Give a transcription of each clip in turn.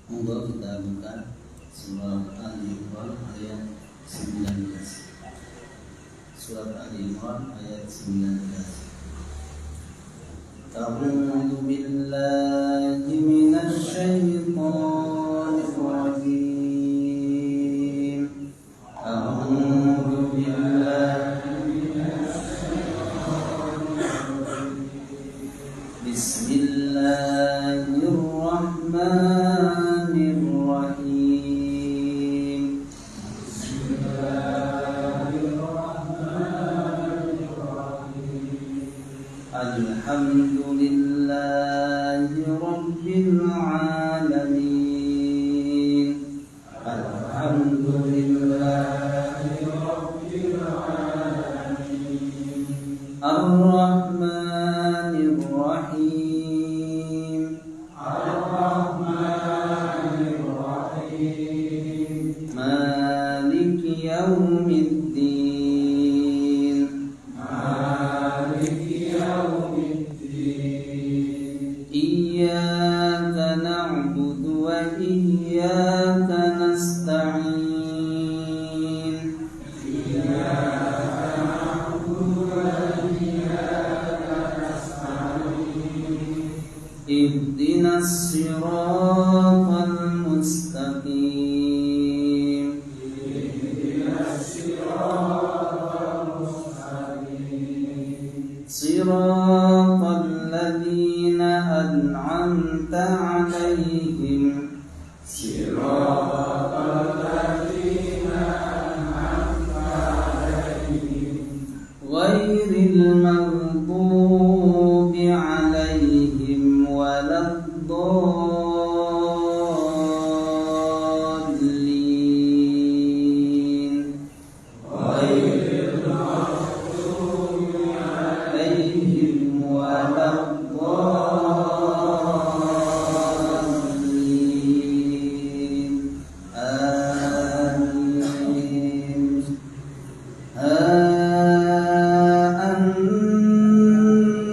Monggo kita buka surat Al-Imran ayat 19. Surat Al-Imran ayat 19. A'udzu billahi minasy syaithanir rajim. A'udzu billahi minasy syaitonir rajim. Bismillahirrahmanirrahim. Alhamdulillahi rabbil alamin. Alhamdulillahi rabbil alamin. Ar-Rahmanir Rahim. Ar-Rahmanir Rahim. Maliki yaumiddin. Maliki yaumiddin. Iyyaka na'budu wa iyyaka nasta'in. Iyyaka na'budu wa iyyaka nasta'in. Ihdinas siratal mustaqim. Ihdinas siratal mustaqim. Siratal ladzina an'amta 'alaihim. Siratal ladzina an'amta 'alaihim. Ghairil maghdubi 'alaihim waladdallin. Ghairil maghdubi 'alaihim waladdallin. Amin.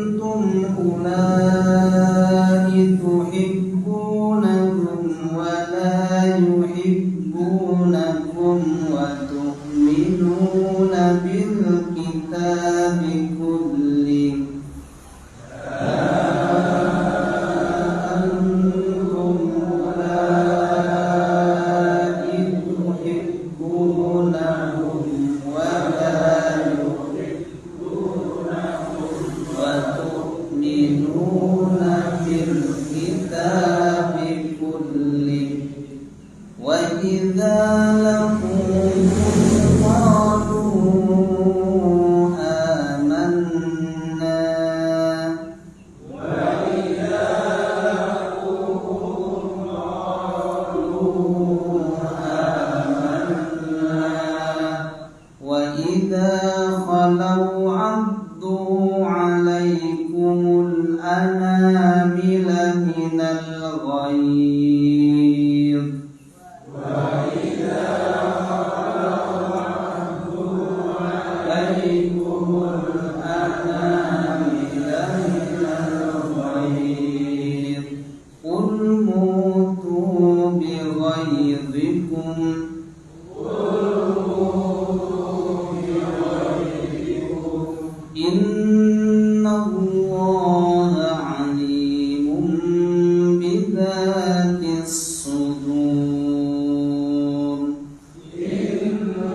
Antum ulai tuhibbunahum wa la yuhibbunakum wa tu'minuna bil kitabi kullih. Antum ulai tuhibbunahum wa la wa tu'minuna bil kitabi kullih. Wa idza laqukum qalu amanna. Wa idza laqukum qalu amanna. Wa idza khalau 'addu 'alaikumul anamila minal ghaidh. Wa idza khalau 'addu 'alaikumul anamila minal ghaidh. Qul mutu bi ghaidhikum. Innallaha 'alimun bidzatis sudur. Innallaha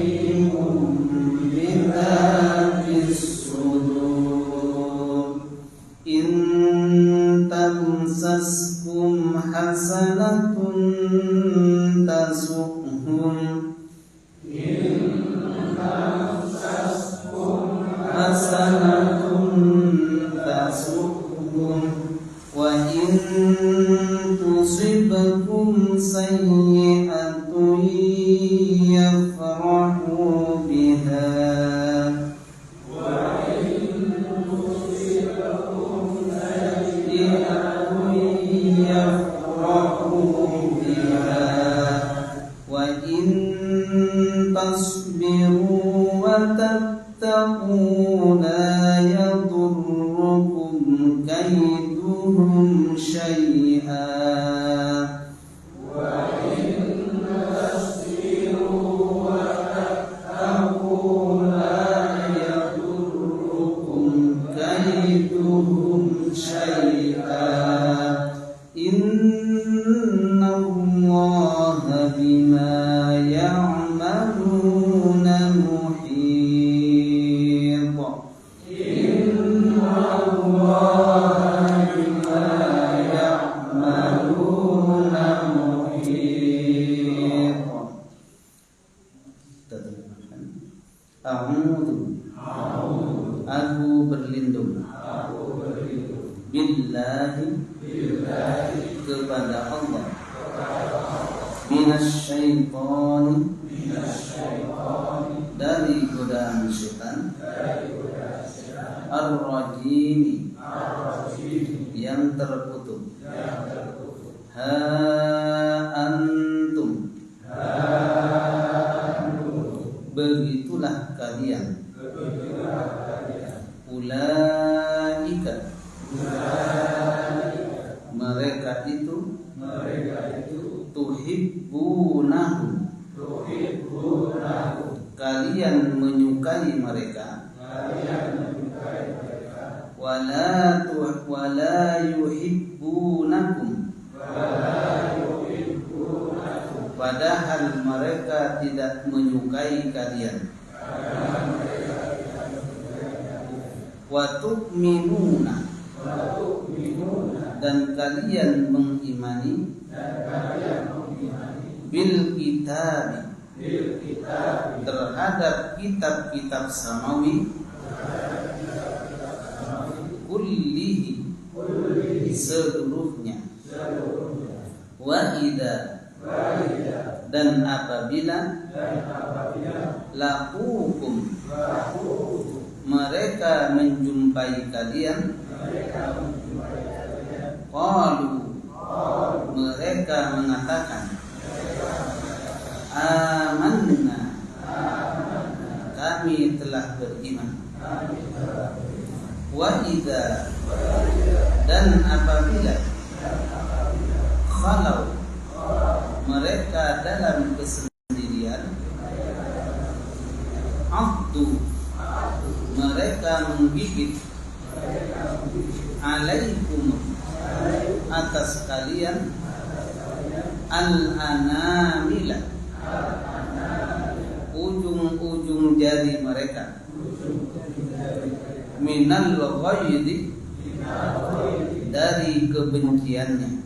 'alimun bidzatis sudur. In tamsaskum hasanatun tasu'hum. Hasanatun tasu'hum. Wa in tusibkum sayyi'atun yafrahu biha. Wa in tusibkum sayyi'atun yafrahu biha. Wa in tasbiru wa tattaqu la yadurrukum kaiduhum شيئا Aku berlindung billahi kepada Allah minasyaitani dari godaan syaitan ar-rajim yang terkutuk. Ha antum begitulah kalian. Ulaika mereka itu tuhibbunahum kalian menyukai mereka. Wala yuhibbunakum padahal mereka tidak menyukai kalian. Wa tu'minuna dan kalian mengimani bil kitabi terhadap kitab-kitab samawi kullihi seluruhnya. Wa idza dan apabila laqukum mereka menjumpai kalian, qalu mereka mengatakan amanna kami telah beriman. Wa idza dan apabila khalau mereka dalam kesendirian, abdu mereka menggigit alaikum atas kalian al-anamila ujung-ujung jari mereka minal ghairi dari kebenciannya.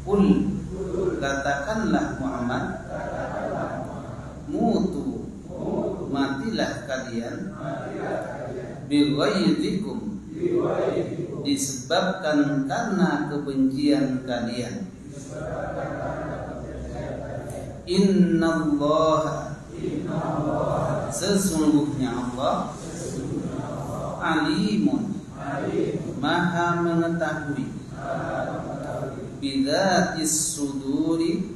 Qul katakanlah Muhammad, mutu matilah kalian bighairikum disebabkan karena kebencian kalian. Innallaha sesungguhnya Allah alimun maha mengetahui bidzatis suduri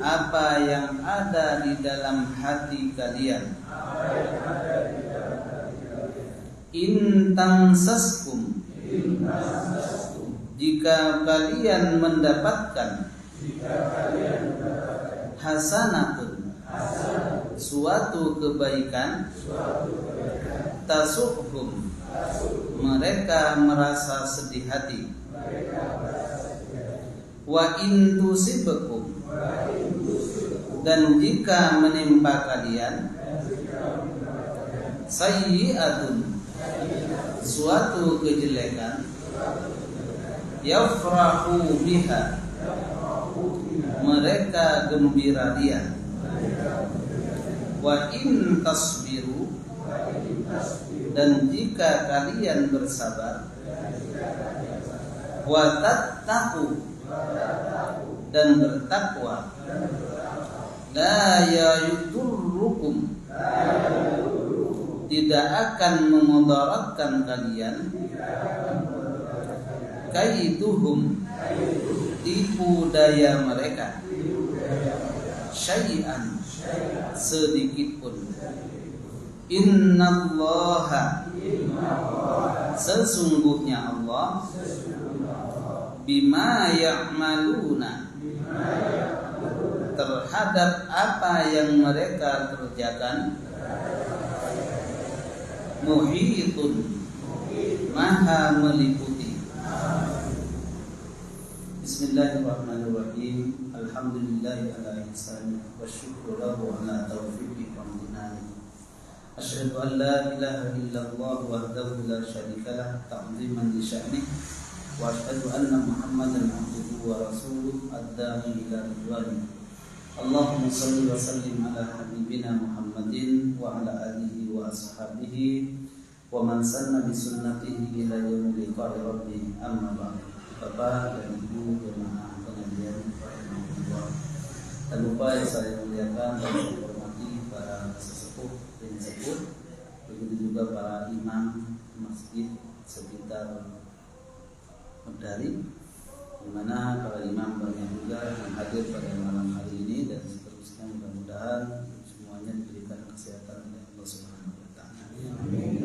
apa yang ada di dalam hati kalian. Intansaskum jika kalian mendapatkan hasanatun suatu kebaikan tasuhum mereka merasa sedih hati. Wa in tusibkum dan jika menimpa kalian sayyi'atun suatu kejelekan yafrahu biha mereka gembira dia. Wa in tasbiru dan jika kalian bersabar wa tattaqu dan bertakwa la yadurrukum tidak akan memudaratkan kalian kaiduhum tipu daya mereka syai'an sedikit pun. Innallaha sesungguhnya Allah bima ya'maluna terhadap apa yang mereka kerjakan muhitun maha meliputi. Bismillahirrahmanirrahim. Alhamdulillahi ala ihsani wa syukru lahu ala taufiqi wa amtinani. Asyhadu an la ilaha illallah wahdahu la syarika lah ta'ziman li sya'nih wa asyhadu anna Muhammadan abduhu wa rasuluh ad-da'i ila ridwanih. Allahumma shalli wa sallim ala habibina Muhammadin wa ala alihi wa ashabihi wa man sanna bi sunnatihi ila yaumil liqa'i rabbi. Amma ba'd. Bapak dan Ibu jemaah pengajian rahimahullah. Tak lupa yang saya muliakan dan saya hormati para sesepuh dan sepuh, begitu juga para imam masjid sekitar Medari, di mana para imam banyak juga yang hadir pada malam hari ini, dan seterusnya mudah-mudahan semuanya diberikan kesehatan oleh Allah Subhanahu wa taala. Amin.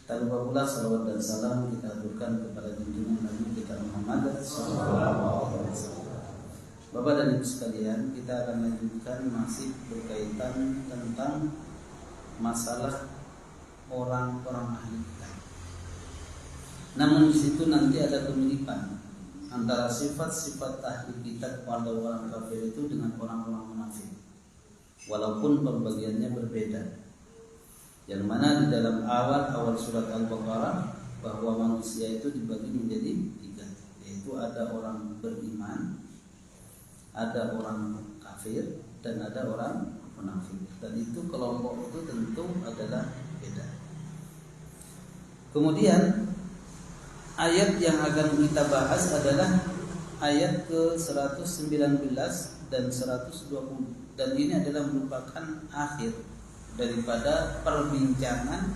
Tak lupa pula salawat dan salam kita aturkan kepada junjungan Nabi kita Muhammad sallallahu alaihi wasallam. Bapak dan Ibu sekalian, kita akan lanjutkan masih berkaitan tentang masalah orang-orang ahli kitab. Namun di situ nanti ada kemiripan antara sifat-sifat ahli kitab pada orang kafir itu dengan orang-orang munafik, walaupun pembagiannya berbeda. Yang mana di dalam awal surat Al-Baqarah bahwa manusia itu dibagi menjadi 3, yaitu ada orang beriman, ada orang kafir, dan ada orang munafik. Dan itu kelompok itu tentu adalah beda. Kemudian ayat yang akan kita bahas adalah ayat ke-119 dan 120, dan ini adalah merupakan akhir daripada perbincangan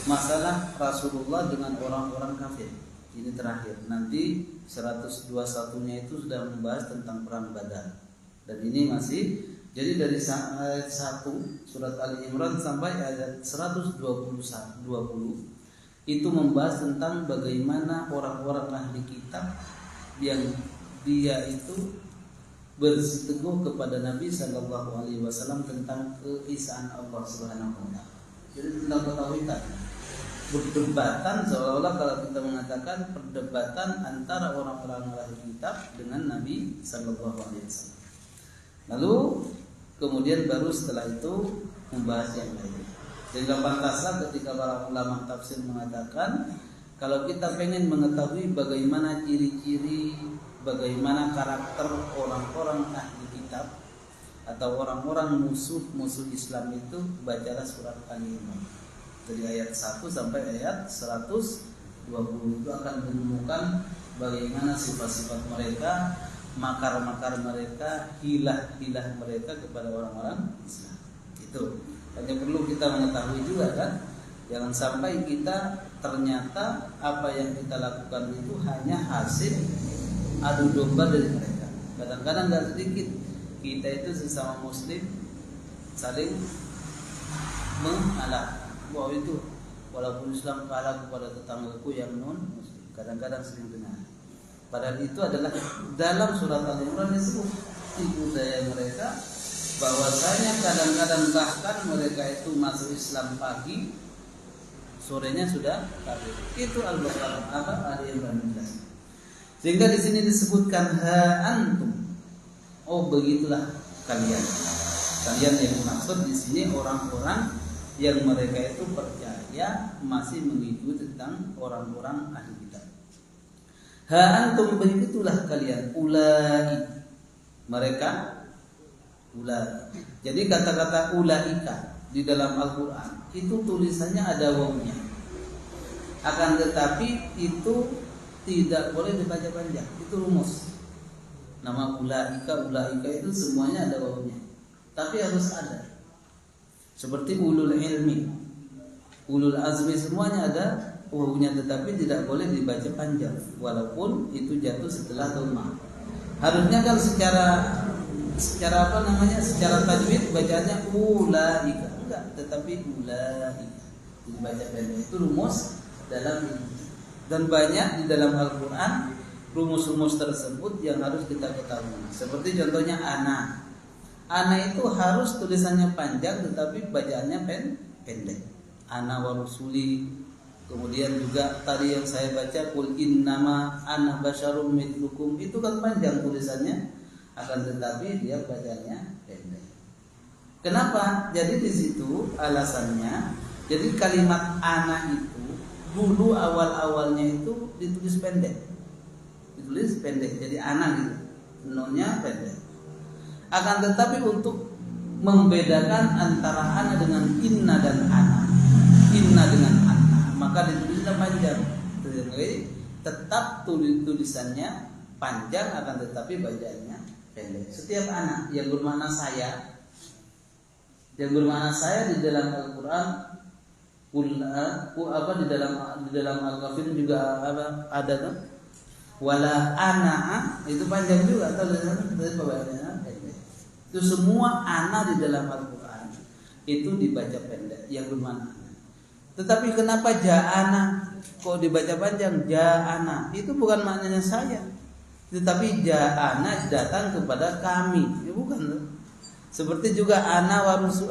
masalah Rasulullah dengan orang-orang kafir. Ini terakhir. Nanti 121-nya itu sudah membahas tentang perang Badar. Dan ini masih, jadi dari ayat 1 surat Ali Imran sampai ayat 120 itu membahas tentang bagaimana orang-orang ahli kitab yang dia itu bersiteguh kepada Nabi Sallallahu Alaihi Wasallam tentang keesaan Allah Subhanahu Wa Taala. Jadi tentang ketauhidan, perdebatan seolah-olah kalau kita mengatakan perdebatan antara orang-orang ahli kitab dengan Nabi Sallallahu Alaihi Wasallam. Lalu kemudian baru setelah itu membahas yang lain. Sehingga pantaslah ketika para ulama tafsir mengatakan kalau kita pengen mengetahui bagaimana ciri-ciri, bagaimana karakter orang-orang ahli kitab atau orang-orang musuh Islam itu, bacalah surat Ali Imran dari ayat 1 sampai ayat 120. Itu akan menemukan bagaimana sifat-sifat mereka, makar-makar mereka, hilah-hilah mereka kepada orang-orang Islam. Itu hanya perlu kita mengetahui juga kan. Jangan sampai kita ternyata apa yang kita lakukan itu hanya hasil adu domba dari mereka. Kadang-kadang tidak sedikit kita itu sesama muslim saling mengalah bahwa itu walaupun Islam kalah kepada tetanggaku yang non muslim, kadang-kadang sering dengar. Padahal itu adalah dalam surat Al-Imran disebut tipu daya mereka, bahwasanya kadang-kadang bahkan mereka itu masuk Islam pagi, sorenya sudah kafir. Itu Al-Baqarah Ali Imran. Sehingga di sini disebutkan ha antum. Oh begitulah kalian. Kalian yang maksud di sini orang-orang yang mereka itu percaya masih mengikuti tentang orang-orang ahli kitab. Ha antum begitulah kalian. Ulai mereka ulai. Jadi kata-kata ulaika di dalam Al-Qur'an itu tulisannya ada wawunya. Akan tetapi itu tidak boleh dibaca panjang. Itu rumus. Nama ulaika itu semuanya ada wawunya. Tapi harus ada. Seperti ulul ilmi, ulul azmi, semuanya ada wawunya, tetapi tidak boleh dibaca panjang walaupun itu jatuh setelah dhamma. Harusnya kalau secara apa namanya? Secara tajwid bacanya ulaika. Enggak, tetapi ulaika. dibaca pendek. Itu rumus dalam ilmu. Dan banyak di dalam Al-Quran rumus-rumus tersebut yang harus kita ketahui. Seperti contohnya ana. Ana itu harus tulisannya panjang tetapi bacaannya pendek. Ana wa rusuli. Kemudian juga tadi yang saya baca qul innama ana basyarum mithlukum, itu kan panjang tulisannya, akan tetapi dia bacanya pendek. Kenapa? Jadi di situ alasannya. Jadi kalimat ana itu dulu awal-awalnya itu ditulis pendek. Ditulis pendek, jadi ana gitu. Nunnya pendek. Akan tetapi untuk membedakan antara ana dengan inna dan ana, inna dengan ana, maka ditulisnya panjang. Jadi tetap tulisannya panjang, akan tetapi bacaannya pendek. Setiap ana yang bermakna saya, yang bermakna saya di dalam Al-Quran, di dalam Al-Kafir juga ada tuh. Wala ana, itu panjang juga atau dari bawahnya pendek. Itu semua ana di dalam Al-Quran itu dibaca pendek yang bermakna. Tetapi kenapa ja'ana kok dibaca panjang? Ja'ana itu bukan maknanya saya, tetapi ja'ana datang kepada kami. Ya bukan tuh. Seperti juga ana warusu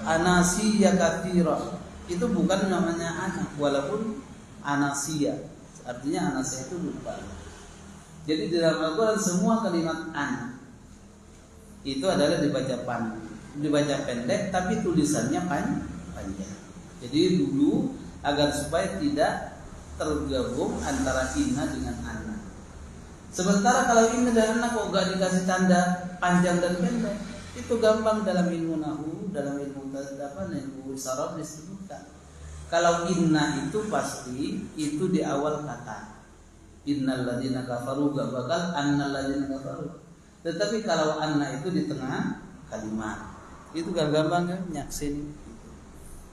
anasiya katsira. Itu bukan namanya anak, walaupun anasia, artinya anasia itu lupa. Jadi di dalam Al-Quran semua kalimat anak itu adalah dibaca pendek, tapi tulisannya panjang. Jadi dulu agar supaya tidak tergabung antara inna dengan anak. Sementara kalau inna dan anak kok gak dikasih tanda panjang dan pendek, itu gampang dalam ilmu nahu, dalam ilmu ilmu saraf disebutkan. Kalau inna itu pasti itu di awal kata. Innal ladzina kafaru gak bakal annal ladzina kafaru. Tetapi kalau anna itu di tengah kalimat, itu gampang kan nyaksin.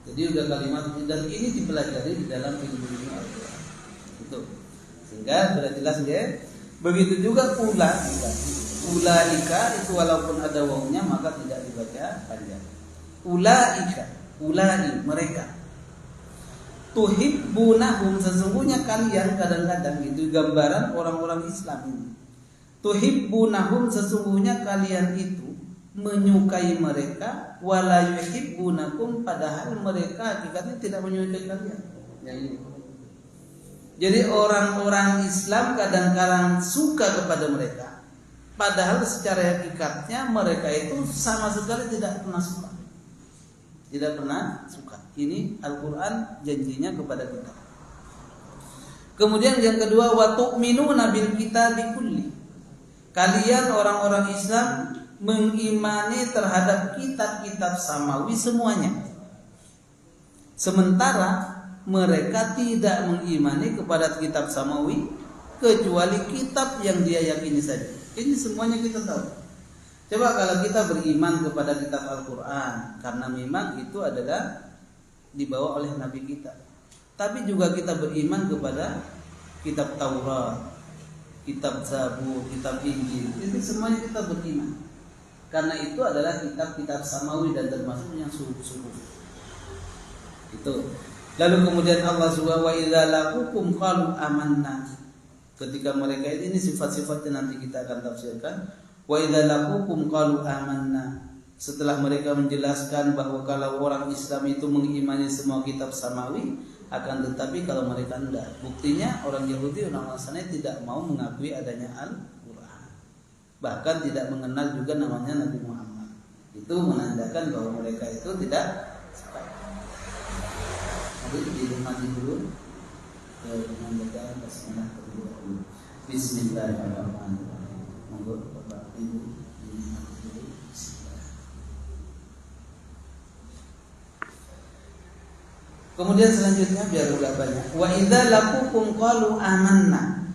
Jadi udah kalimat, dan ini dipelajari di dalam ilmu Al-Quran. Itu sehingga sudah jelas ya. Begitu juga ulaika itu walaupun ada wawunya maka tidak dibaca panjang. Ulaika, ulai mereka. Tuhibbunahum, sesungguhnya kalian, kadang-kadang itu gambaran orang-orang Islam ini. Tuhibbunahum, sesungguhnya kalian itu menyukai mereka, wala yuhibbunakum, padahal mereka hakikatnya tidak menyukai kalian. Jadi orang-orang Islam kadang-kadang suka kepada mereka, padahal secara hakikatnya mereka itu sama sekali tidak pernah suka. Tidak pernah suka. Ini Al-Quran janjinya kepada kita. Kemudian yang kedua, wa tu'minuna bil kitabi kulli. Kalian orang-orang Islam mengimani terhadap kitab-kitab samawi semuanya. Sementara mereka tidak mengimani kepada kitab samawi kecuali kitab yang dia yakini saja. Ini semuanya kita tahu. Coba kalau kita beriman kepada kitab Al-Quran, karena memang itu adalah dibawa oleh Nabi kita. Tapi juga kita beriman kepada kitab Taurat, kitab Zabur, kitab Injil. Itu semuanya kita beriman. Karena itu adalah kitab-kitab samawi dan termasuk yang subuh-subuh. Itu. Lalu kemudian Allah subhanahu wa ta'ala laqukum qalu amanna. Ketika mereka ini sifat-sifatnya nanti kita akan tafsirkan. Wa idza laqukum qalu amanna. Setelah mereka menjelaskan bahwa kalau orang Islam itu mengimani semua kitab samawi, akan tetapi kalau mereka tidak. Buktinya orang Yahudi, orang Nasrani tidak mau mengakui adanya Al-Quran. Bahkan tidak mengenal juga namanya Nabi Muhammad. Itu menandakan bahwa mereka itu tidak suka. Jadi di rumah dulu menandakan basmalah terlebih dahulu. Bismillahirrahmanirrahim. Monggo Bapak Ibu dinikmati dulu. Kemudian selanjutnya biar udah banyak. Wa idza laqukum qalu amanna.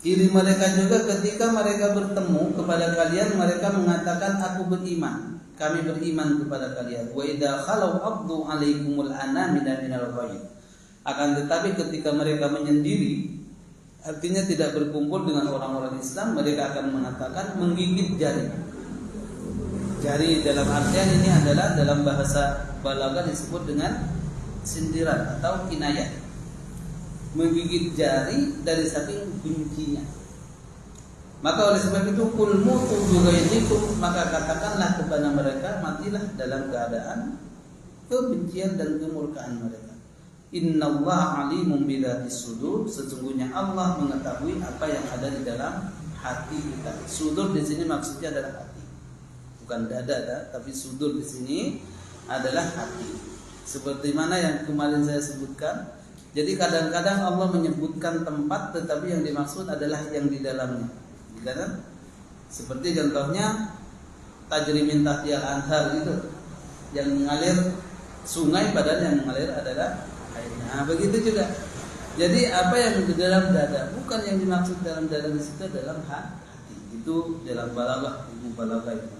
Ciri mereka juga ketika mereka bertemu kepada kalian, mereka mengatakan aku beriman. Kami beriman kepada kalian. Wa idza khalau abdu alaikumul anamina minal ghaib. Akan tetapi ketika mereka menyendiri, artinya tidak berkumpul dengan orang-orang Islam, mereka akan mengatakan menggigit jari. Jari dalam artian ini adalah dalam bahasa balaghah disebut dengan sindiran atau kinayah. Menggigit jari dari saking bencinya. Maka oleh sebab itu kul mutu bighaidhikum, maka katakanlah kepada mereka, matilah dalam keadaan kebencian dan kemurkaan mereka. Innallaha alimun bidzatis sudur, sesungguhnya Allah mengetahui apa yang ada di dalam hati kita. Sudur di sini maksudnya adalah hati. Bukan dada, tapi sudur di sini adalah hati. Seperti mana yang kemarin saya sebutkan. Jadi kadang-kadang Allah menyebutkan tempat, tetapi yang dimaksud adalah yang di dalamnya. Kan? Seperti contohnya tajri min tahtiyal anhar itu, yang mengalir sungai padahal yang mengalir adalah air. Nah, begitu juga. Jadi apa yang di dalam dada, bukan yang dimaksud dalam dada di situ dalam hati. Itu dalam balaghah, ilmu balaghah itu.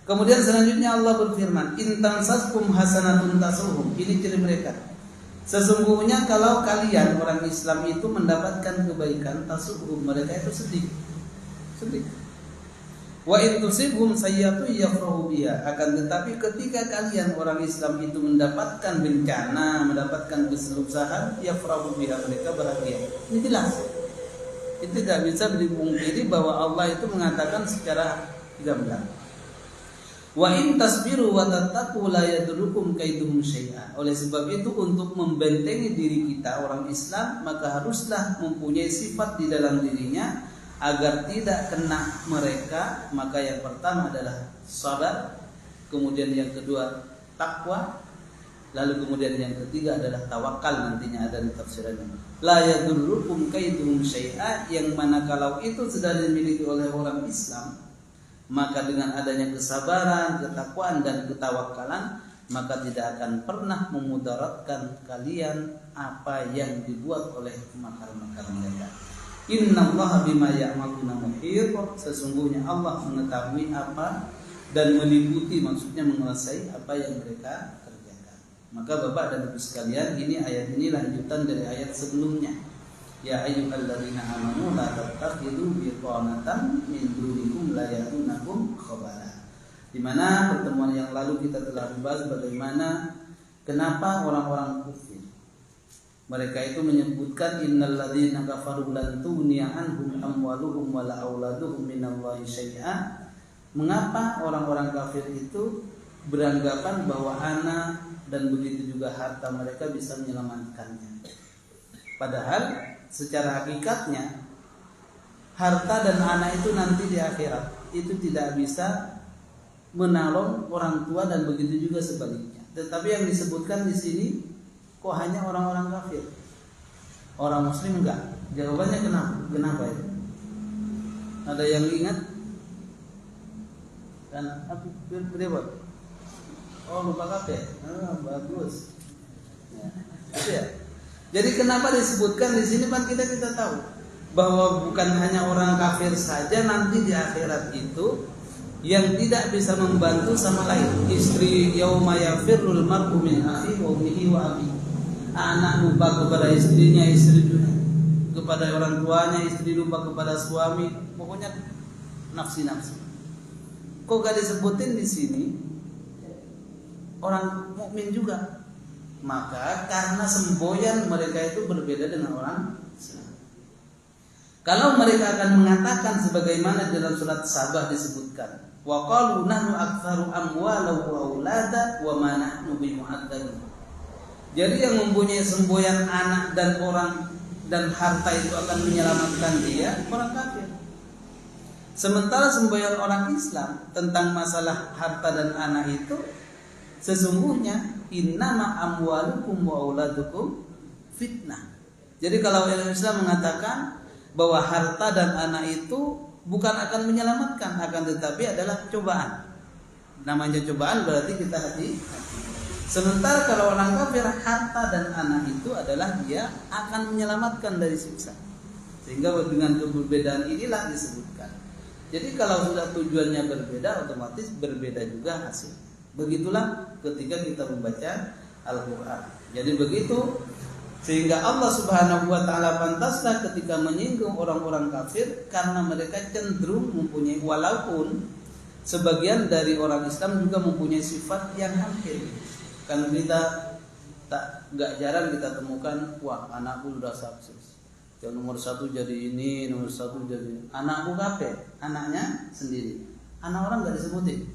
Kemudian selanjutnya Allah berfirman, "In tansaskum hasanatun tasuhum." Ini ciri mereka. Sesungguhnya kalau kalian orang Islam itu mendapatkan kebaikan, tasuhum, mereka itu sedih. Wa in tusibhum sayyatu yafrahu biha. Akan tetapi ketika kalian orang Islam itu mendapatkan bencana, mendapatkan kesusahan, yafrahu biha, mereka bahagia. Ini jelas. Itu tidak bisa dipungkiri bahwa Allah itu mengatakan secara gamblang. Wa in tasbiru wa tattaqu la yadurrukum kaiduhum syai'a. Oleh sebab itu untuk membentengi diri kita orang Islam, maka haruslah mempunyai sifat di dalam dirinya agar tidak kena mereka. Maka yang pertama adalah sabar, kemudian yang kedua takwa, lalu kemudian yang ketiga adalah tawakal. Nantinya ada di tafsirannya. La yadurrukum kaiduhum syai'a, yang mana kalau itu sudah dimiliki oleh orang Islam, maka dengan adanya kesabaran, ketakwaan dan ketawakalan, maka tidak akan pernah memudaratkan kalian apa yang dibuat oleh makar-makar mereka. Innallaha bima ya'maluna muhit, sesungguhnya Allah mengetahui apa dan meliputi, maksudnya menguasai apa yang mereka kerjakan. Maka Bapak dan Ibu sekalian, ini ayat ini lanjutan dari ayat sebelumnya. Ya ayyuhalladzina amanu la tattakhidhu biqanatan min dunikum la ya'tunakum khabala. Di mana pertemuan yang lalu kita telah membahas bagaimana kenapa orang-orang kafir mereka itu menyebutkan innal ladzina kafaru lan tughniya anhum amwaluhum wala auladuhum minallahi syai'a. Mengapa orang-orang kafir itu beranggapan bahwa anak dan begitu juga harta mereka bisa menyelamatkannya? Padahal secara hakikatnya harta dan anak itu nanti di akhirat itu tidak bisa menolong orang tua dan begitu juga sebaliknya. Tetapi yang disebutkan di sini kok hanya orang-orang kafir, orang muslim enggak? Jawabannya kenapa? Kenapa itu? Ada yang ingat? Dan apa? Berapa? Oh, lupa kafir. Bagus. Ya. Itu ya. Jadi kenapa disebutkan di sini, kan kita tahu bahwa bukan hanya orang kafir saja nanti di akhirat itu yang tidak bisa membantu sama lain. Istri yauma yafirrul mar'u min akhihi wa ummihi wa abihi. Anak lupa kepada istrinya, istri kepada orang tuanya, istri lupa kepada suami, pokoknya nafsi-nafsi. Kok gak disebutin di sini orang mukmin juga? Maka karena semboyan mereka itu berbeda dengan orang Islam. Kalau mereka akan mengatakan sebagaimana dalam surat Sabah disebutkan, wa qalu nahnu aktsaru amwalan wa aulada wa ma nahnu bimu'adzabin. Jadi yang mempunyai semboyan anak dan orang dan harta itu akan menyelamatkan dia, orang kafir. Sementara semboyan orang Islam tentang masalah harta dan anak itu sesungguhnya innama amwalukum wa auladukum fitnah. Jadi kalau Islam mengatakan bahwa harta dan anak itu bukan akan menyelamatkan, akan tetapi adalah cobaan. Namanya cobaan berarti kita hati. Sementara kalau orang kafir, harta dan anak itu adalah dia akan menyelamatkan dari siksa. Sehingga dengan perbedaan inilah disebutkan. Jadi kalau sudah tujuannya berbeda, otomatis berbeda juga hasil. Begitulah ketika kita membaca Al-Quran. Jadi begitu, sehingga Allah Subhanahu wa ta'ala pantaslah ketika menyinggung orang-orang kafir, karena mereka cenderung mempunyai, walaupun sebagian dari orang Islam juga mempunyai sifat yang hampir. Kan kita Gak jarang kita temukan, wah anakku udah sukses, yang nomor 1 jadi ini, nomor 1 jadi ini. Anakku kape, anaknya sendiri. Anak orang gak disebutin.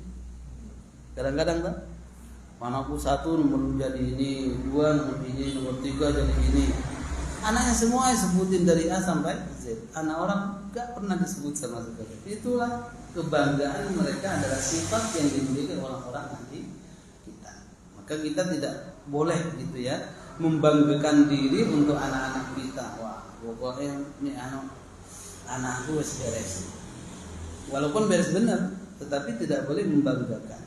Kadang-kadang kan, anakku 1 nomor jadi ini, 2 nomor ini, nomor 3 jadi ini. Anaknya semua sebutin dari A sampai Z. Anak orang gak pernah disebut sama sekali. Itulah kebanggaan mereka, adalah sifat yang dimiliki orang-orang nanti kita. Maka kita tidak boleh gitu ya membanggakan diri untuk anak-anak kita. Wah, pokoknya ini anakku wis beres. Walaupun beres benar, tetapi tidak boleh membanggakan.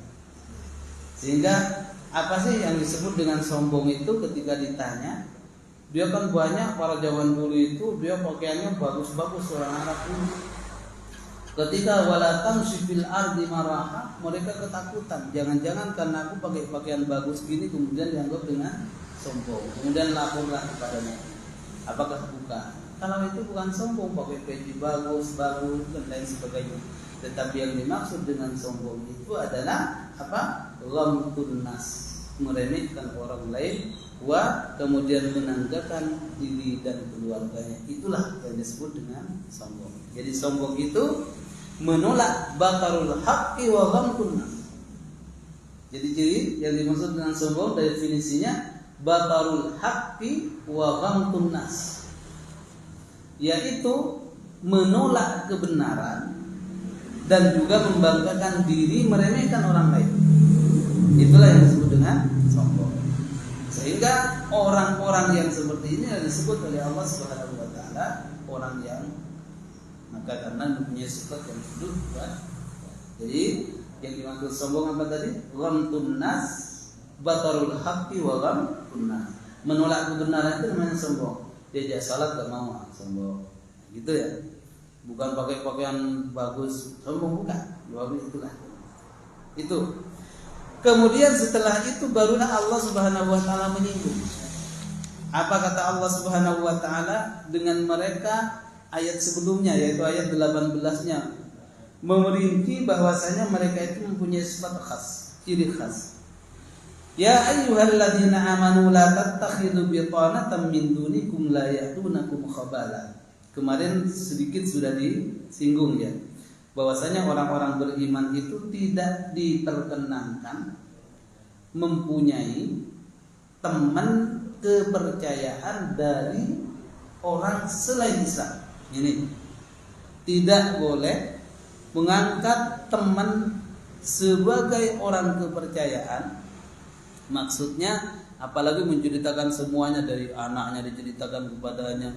Sehingga apa sih yang disebut dengan sombong itu? Ketika ditanya, dia kan banyak para zaman dulu itu dia pakaiannya bagus-bagus orang Arab ini. Ketika walatam sifil ardi maraha, mereka ketakutan. Jangan-jangan karena aku pakai pakaian bagus gini kemudian dianggap dengan sombong. Kemudian laporlah kepada Nabi. Apakah bukan? Kalau itu bukan sombong, pakai peci bagus dan lain sebagainya. Tetapi yang dimaksud dengan sombong itu adalah apa? Ghamtun nas, meremehkan orang lain, kemudian menanggakan diri dan keluarganya. Itulah yang disebut dengan sombong. Jadi sombong itu menolak batarul haqqi wa ghamtun nas. Jadi ciri yang dimaksud dengan sombong definisinya batarul haqqi wa ghamtun nas, yaitu menolak kebenaran dan juga membanggakan diri, meremehkan orang lain. Itulah yang disebut dengan sombong. Sehingga orang-orang yang seperti ini disebut oleh Allah Subhanahu wa taala orang yang, maka karena mempunyai sifat yang hidup. Jadi yang dimaksud sombong apa tadi? Ghamtun nas, batarul haqqi wa ghamtun nas. Menolak kebenaran itu namanya sombong. Diajak salat gak mau, sombong. Gitu ya. Bukan pakai pakaian bagus, sombong bukan. Jawabnya itulah. Itu. Kemudian setelah itu barulah Allah Subhanahu wa taala menyinggung. Apa kata Allah Subhanahu wa taala dengan mereka ayat sebelumnya, yaitu ayat 18-nya, memerinci bahwasanya mereka itu mempunyai sifat khas, ciri khas. Ya ayyuhalladzina amanu la tattakhidhu bitanatan min dunikum la ya'tunakum khabala. Kemarin sedikit sudah disinggung ya, bahwasanya orang-orang beriman itu tidak diperkenankan mempunyai teman kepercayaan dari orang selain Islam. Ini tidak boleh mengangkat teman sebagai orang kepercayaan. Maksudnya apalagi menceritakan semuanya dari anaknya diceritakan kepadanya,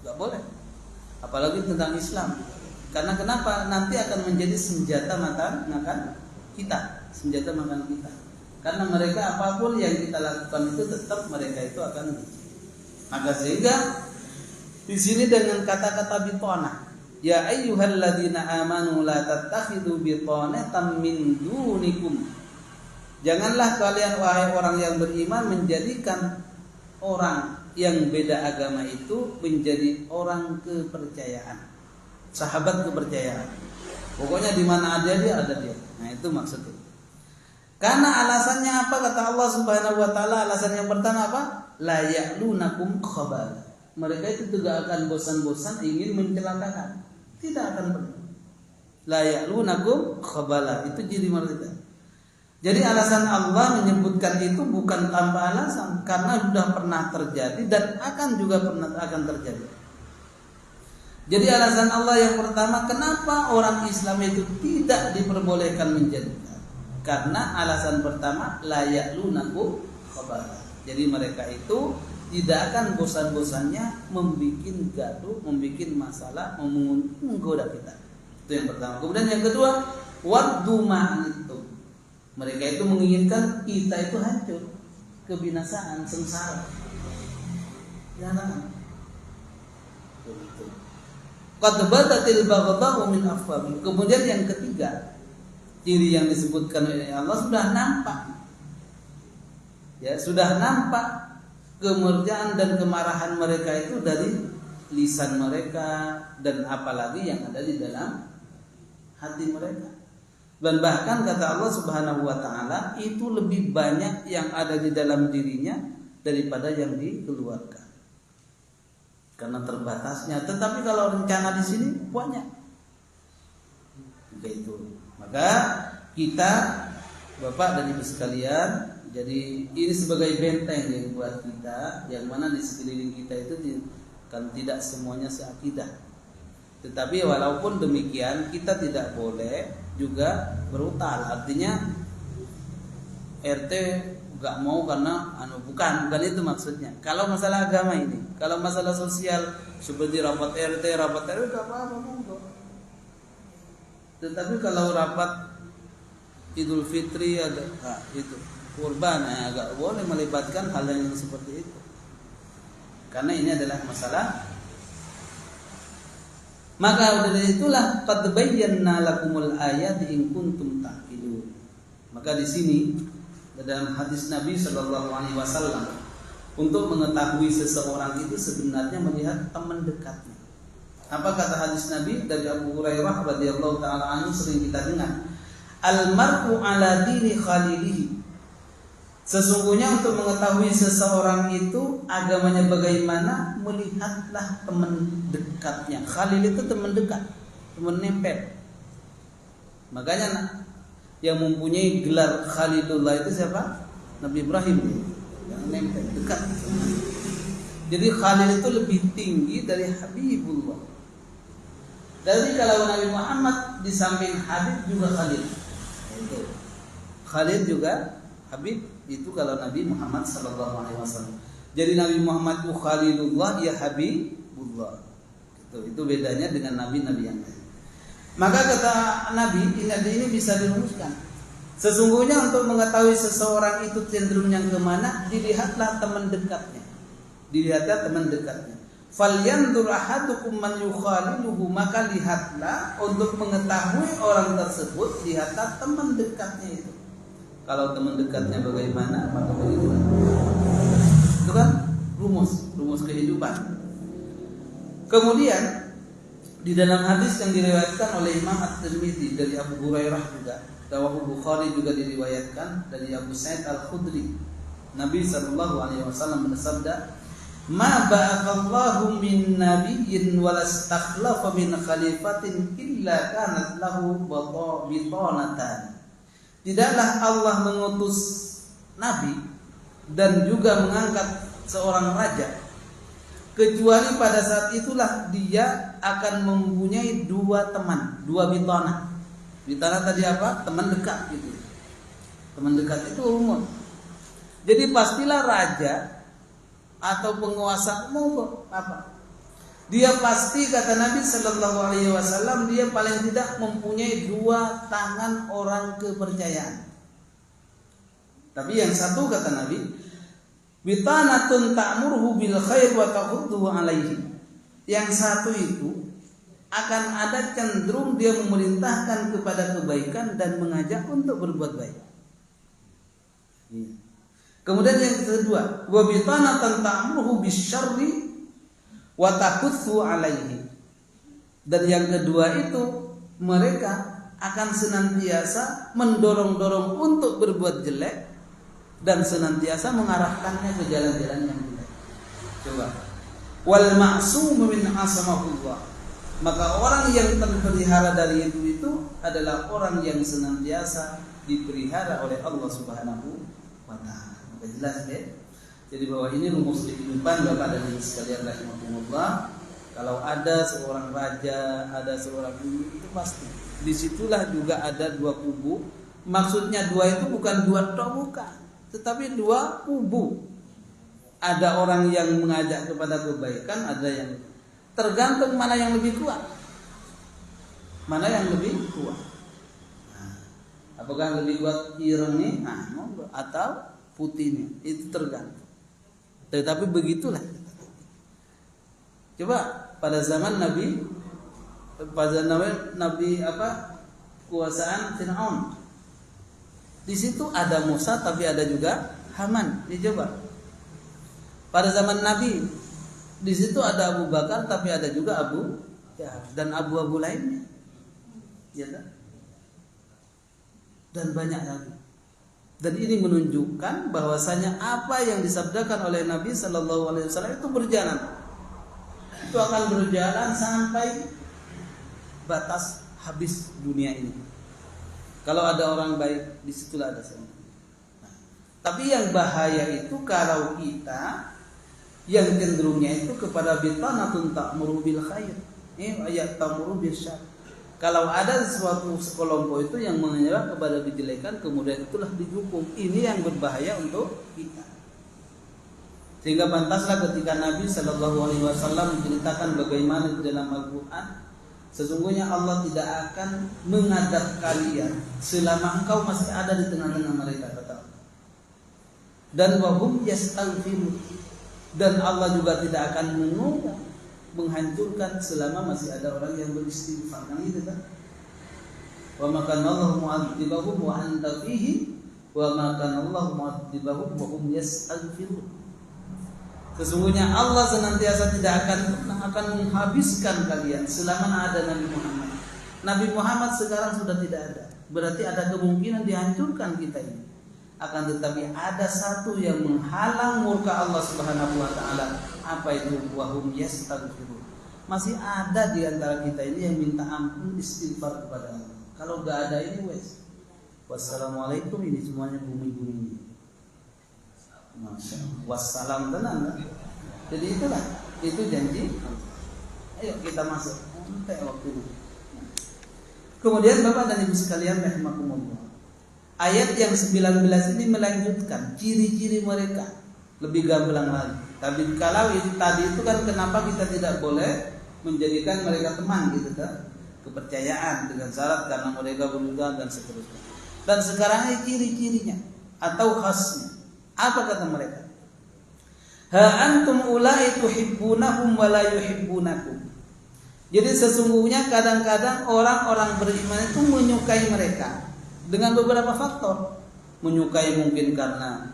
nggak boleh. Apalagi tentang Islam. Karena kenapa? Nanti akan menjadi senjata makan kita, senjata makan kita. Karena mereka apapun yang kita lakukan itu tetap mereka itu akan. Maka sehingga di sini dengan kata-kata bitanah, ya ayyuhalladzina amanu la tattakhidhu bitanatan min dunikum. Janganlah kalian wahai orang yang beriman menjadikan orang yang beda agama itu menjadi orang kepercayaan, sahabat kepercayaan. Pokoknya di mana ada dia. Nah, itu maksudnya. Karena alasannya apa kata Allah Subhanahu wa taala? Alasan yang pertama apa? La ya'lunakum khabala. Mereka itu tidak akan bosan-bosan ingin mencelakakan. Tidak akan pernah. La ya'lunakum khabala. Itu ciri mereka. Jadi alasan Allah menyebutkan itu bukan tanpa alasan, karena sudah pernah terjadi dan akan terjadi. Jadi alasan Allah yang pertama, kenapa orang Islam itu tidak diperbolehkan menjadikan? Karena alasan pertama, la ya'lunakum khabala. Jadi mereka itu tidak akan bosan-bosannya membuat gaduh, membuat masalah, menggoda kita. Itu yang pertama. Kemudian yang kedua, waddu ma'anitum. Mereka itu menginginkan kita itu hancur, kebinasaan, sengsara. Jangan. Qad batatil baghdha'u min afwahihim. Kemudian yang ketiga, ciri yang disebutkan oleh Allah sudah nampak. Ya, sudah nampak kemurkaan dan kemarahan mereka itu dari lisan mereka dan apalagi yang ada di dalam hati mereka. Dan bahkan kata Allah Subhanahu wa taala itu lebih banyak yang ada di dalam dirinya daripada yang dikeluarkan karena terbatasnya. Tetapi kalau rencana di sini banyak, begitu. Maka kita, Bapak dan Ibu sekalian, jadi ini sebagai benteng yang buat kita, yang mana di sekeliling kita itu kan tidak semuanya seakidah. Tetapi walaupun demikian kita tidak boleh juga brutal. Artinya RT gak mau karena bukan itu maksudnya. Kalau masalah agama ini, kalau masalah sosial seperti rapat RT gak apa-apa monggo. Tetapi kalau rapat Idul Fitri ada itu kurban, agak boleh melibatkan hal yang seperti itu. Karena ini adalah masalah. Maka dari itulah qad bayyana lakumul ayati in kuntum ta'qilun. Maka di sini dalam hadis Nabi Shallallahu Alaihi Wasallam, untuk mengetahui seseorang itu sebenarnya melihat teman dekatnya. Apa kata hadis Nabi dari Abu Hurairah radhiyallahu taala anhu, sering kita dengar, al-mar'u ala dini khalilihi. Sesungguhnya untuk mengetahui seseorang itu agamanya bagaimana, melihatlah teman dekatnya. Khalil itu teman dekat, teman nempel. Makanya yang mempunyai gelar Khalilullah itu siapa? Nabi Ibrahim, yang nempel dekat. Jadi Khalil itu lebih tinggi dari Habibullah. Jadi kalau Nabi Muhammad di samping Habib juga Khalil. Itu Khalil juga Habib itu kalau Nabi Muhammad sallallahu alaihi wasallam. Jadi Nabi Muhammad itu Khalilullah, ya Habibullah. Itu bedanya dengan nabi-nabi yang lain. Maka kata Nabi, ini bisa dirumuskan. Sesungguhnya untuk mengetahui seseorang itu cenderungnya kemana, dilihatlah teman dekatnya. Dilihatlah teman dekatnya. Falyandur ahadukum man yukhaliluhu, maka lihatlah untuk mengetahui orang tersebut, lihatlah teman dekatnya itu. Kalau teman dekatnya bagaimana, maka begitu. Itu kan rumus kehidupan. Kemudian di dalam hadis yang diriwayatkan oleh Imam At-Tirmidzi dari Abu Hurairah juga, Rawahu Bukhari juga diriwayatkan dari Abu Sa'id Al-Khudri, Nabi sallallahu alaihi wasallam bersabda, "Ma ba'athallahu min nabiyyin wa lastakhlafa min khalifatin illa kanat lahu bitanatan." Tidaklah Allah mengutus nabi dan juga mengangkat seorang raja kecuali pada saat itulah dia akan mempunyai dua teman, dua bitana. Bitana tadi apa? Teman dekat gitu. Teman dekat itu umum. Jadi pastilah raja atau penguasa umum apa? Dia pasti, kata Nabi Sallallahu Alaihi Wasallam, dia paling tidak mempunyai dua tangan orang kepercayaan. Tapi yang satu kata Nabi, bitanatun ta'murhu bil khair wa tahuddu alaihi. Yang satu itu akan ada cenderung dia memerintahkan kepada kebaikan dan mengajak untuk berbuat baik. Kemudian yang kedua, wa bitanatan ta'murhu bisyarri wa tahuddu alaihi. Dan yang kedua itu mereka akan senantiasa mendorong-dorong untuk berbuat jelek dan senantiasa mengarahkannya ke jalan-jalan yang jelek. Coba. Wal ma'sum min asamahullah. Maka orang yang terpelihara dari itu adalah orang yang senantiasa dipelihara oleh Allah Subhanahu wa taala. Maka jelas ya. Jadi bahwa ini rumus kehidupan Bapak dan Ibu sekalian rahimakumullah. Kalau ada seorang raja, ada seorang itu pasti. Disitulah juga ada dua kubu. Maksudnya dua itu bukan dua bukan, tetapi dua kubu. Ada orang yang mengajak kepada kebaikan, ada yang tergantung mana yang lebih kuat. Mana yang lebih kuat? Nah, apakah lebih kuat irengnya, atau putihnya? Itu tergantung. Tetapi begitulah. Coba pada zaman Nabi, kuasaan Fir'aun. Di situ ada Musa, tapi ada juga Haman. Dicoba. Pada zaman Nabi, di situ ada Abu Bakar, tapi ada juga Abu Jahal dan abu-abu lainnya. Ya kan? Dan banyak lagi. Dan ini menunjukkan bahwasanya apa yang disabdakan oleh Nabi Sallallahu Alaihi Wasallam itu berjalan. Itu akan berjalan sampai batas habis dunia ini. Kalau ada orang baik, disitulah ada semua. Tapi yang bahaya itu kalau kita yang cenderungnya itu kepada bitanatun ta'muru bil khair, ayat ta'muru bil syarr. Kalau ada suatu sekelompok itu yang mengarah kepada kejelekan, kemudian itulah dihukum. Ini yang berbahaya untuk kita. Sehingga pantaslah ketika Nabi Shallallahu Alaihi Wasallam menceritakan bagaimana di dalam Al-Quran, sesungguhnya Allah tidak akan mengadab kalian selama engkau masih ada di tengah-tengah mereka, kata Allah. Dan wahum yastaghfirun, dan Allah juga tidak akan menghancurkan selama masih ada orang yang beristighfar. Kan gitu kan? Wa ma kana Allahu mu'adzibahum wa anta fihi wa ma kana Allahu mu'adzibahum wa hum yastaghfirun. Sesungguhnya Allah senantiasa tidak akan menghabiskan kalian selama ada Nabi Muhammad. Nabi Muhammad sekarang sudah tidak ada. Berarti ada kemungkinan dihancurkan kita ini. Akan tetapi ada satu yang menghalang murka Allah Subhanahu wa taala. Apa itu? Wahum yastaghfirun. Masih ada di antara kita ini yang minta ampun, istighfar kepada Allah. Kalau enggak ada ini wassalamualaikum, ini semuanya bumi-bumi ini. Masya Allah. Wassalam tenang kan? Jadi itulah, itu janji. Ayo kita masuk. Sampai waktu itu. Kemudian Bapak dan Ibu sekalian rahimakumullah, ayat yang 19 ini melanjutkan ciri-ciri mereka lebih gamblang lagi. Tapi kalau tadi itu kan kenapa kita tidak boleh menjadikan mereka teman gitu kan? Kepercayaan dengan syarat karena mereka berhubungan dan seterusnya. Dan sekarang ini ciri-cirinya atau khasnya. Apa kata mereka? Ha antum ulai tuhibbunahum wa la yuhibbunakum. Jadi sesungguhnya kadang-kadang orang-orang beriman itu menyukai mereka dengan beberapa faktor. Menyukai mungkin karena